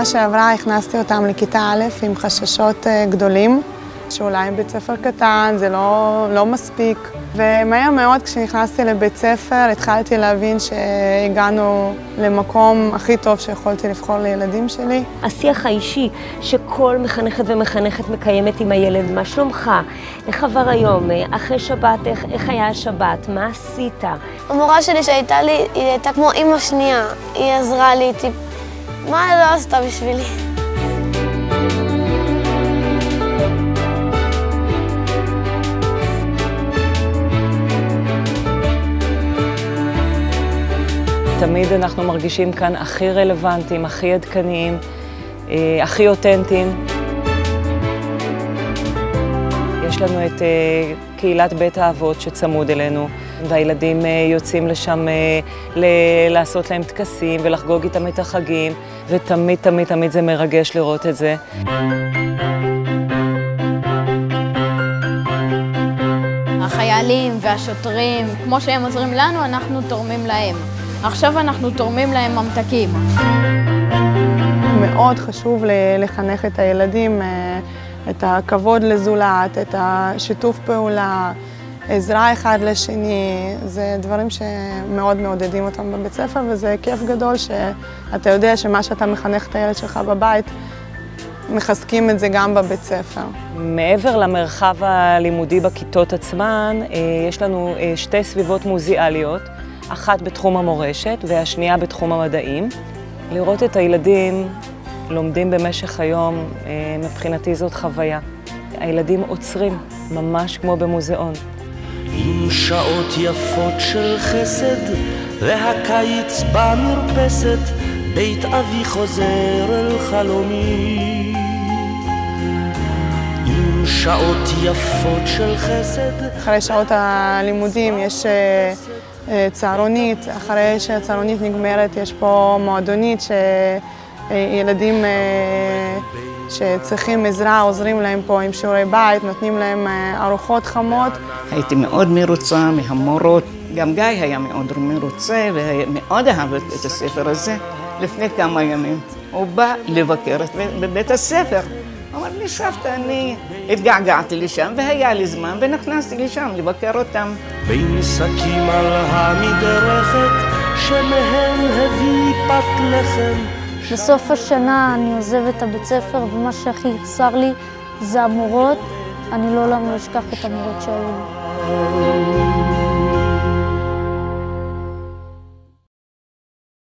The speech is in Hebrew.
שנה שעברה הכנסתי אותם לכיתה א' עם חששות גדולים, שאולי בית ספר קטן זה לא מספיק. ומהר מאוד כשנכנסתי לבית ספר התחלתי להבין שהגענו למקום הכי טוב שיכולתי לבחור לילדים שלי. השיח האישי שכל מחנכת ומחנכת מקיימת עם הילד, מה שלומך? איך עבר היום? אחרי שבת, איך היה השבת? מה עשית? המורה שלי שהייתה לי, היא הייתה כמו אמא שנייה. היא עזרה לי, מה היא לא עשתה בשבילי? תמיד אנחנו מרגישים כאן הכי רלוונטיים, הכי עדכניים, הכי אותנטיים. יש לנו את קהילת בית האבות שצמוד אלינו, והילדים יוצאים לשם לעשות להם טקסים ולחגוג איתם את החגים, ותמיד תמיד תמיד זה מרגש לראות את זה. החיילים והשוטרים, כמו שהם עוזרים לנו, אנחנו תורמים להם. עכשיו אנחנו תורמים להם ממתקים. מאוד חשוב לחנך את הילדים, את הכבוד לזולת, את השיתוף פעולה, עזרה אחד לשני. זה דברים שמאוד מעודדים אותם בבית ספר, וזה כיף גדול שאתה יודע שמה שאתה מחנך את הילד שלך בבית, מחזקים את זה גם בבית ספר. מעבר למרחב הלימודי בכיתות עצמן, יש לנו שתי סביבות מוזיאליות, אחת בתחום המורשת והשנייה בתחום המדעים. לראות את הילדים לומדים במשך היום, מבחינתי זאת חוויה. הילדים עוצרים, ממש כמו במוזיאון. עם שעות יפות של חסד, והקיץ במרפסת, בית אבי חוזר אל חלומי. עם שעות יפות של חסד. אחרי שעות הלימודים יש צהרונית, אחרי שהצהרונית נגמרת יש פה מועדונית שילדים שצריכים עזרה עוזרים להם פה עם שיעורי בית, נותנים להם ארוחות חמות. הייתי מאוד מרוצה מהמורות, גם גיא היה מאוד מרוצה ומאוד אהב את הספר הזה. לפני כמה ימים הוא בא לבקר בבית הספר. הוא אמר לי, סבתא, אני התגעגעתי לשם והיה לי זמן ונכנסתי לשם לבקר אותם. בין שקים על המדרכת שמהם הביא פת לחם. בסוף השנה אני עוזבת את הבית ספר ומה שהכי חסר לי זה המורות. אני לא אשכח את המורות שהיו לי.